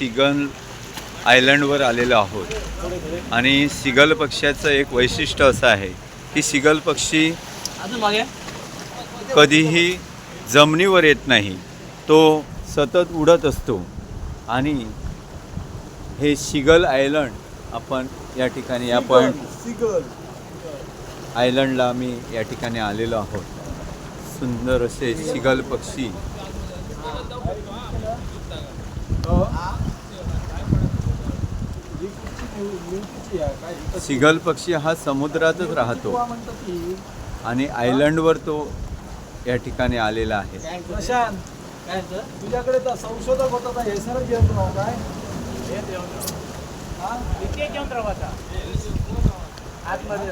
सिगल आयलंडवर आलेलो आहोत आणि सिगल पक्ष्याचं एक वैशिष्ट्य असं आहे की सिगल पक्षी कधीही जमिनीवर येत नाही, तो सतत उडत असतो. आणि हे सिगल आयलंड आपण या ठिकाणी या आयलंडला आम्ही या ठिकाणी आलेलो आहोत. सुंदर असे सिगल पक्षी सिगल पक्षी हा समुद्रातच राहतो आणि आयलंडवर तो या ठिकाणी आलेला आहे. तुझ्याकडे संशोधक होता हे सर जेवण काय आतमध्ये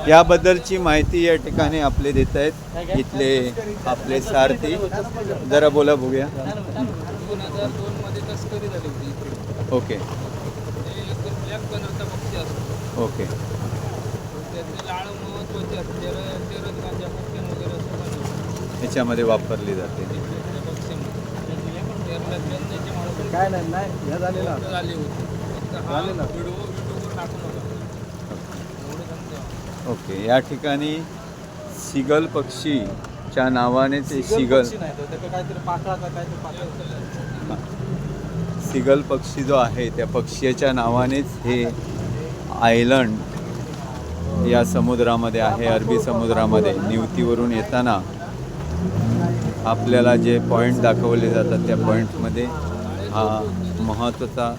याबद्दलची माहिती या ठिकाणी आपले देत आहेत इथले आपले सारथी. जरा बोला बघूया. 2002 मध्ये तस्करी झाली होती इकडे. ओके ब्लॅक कलरचा पक्षी असतो. ओके त्याचे लाळ महत्वाचे असते. तेरंगाच्या पक्षी वगैरे असं बनवतात. ह्याच्यामध्ये वापरली जाते. त्या पक्षीमध्ये केरळात गंजेचे माणूस काय नाही हे झालेला झाले होते. फक्त हा व्हिडिओवर टाकू नका. ओके या ठिकाणी सिगल पक्षीच्या नावाने ते सिगल सिगल पक्षी जो आहे त्या पक्षीच्या नावानेच हे आयलंड या समुद्रामध्ये आहे. अरबी समुद्रामध्ये निवतीवरून येताना आपल्याला जे पॉईंट दाखवले जातात त्या पॉईंटमध्ये हा महत्त्वाचा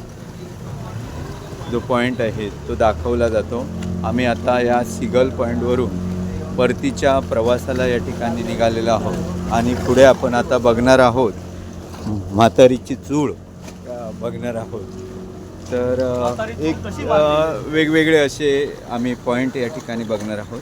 जो पॉईंट आहे तो दाखवला जातो. आम्ही आता या सिगल पॉईंटवरून परतीच्या प्रवासाला या ठिकाणी निघालेलो आहोत आणि पुढे आपण आता बघणार आहोत म्हातारीची चूळ बघणार आहोत. तर एक वेगवेगळे असे आम्ही पॉईंट या ठिकाणी बघणार आहोत.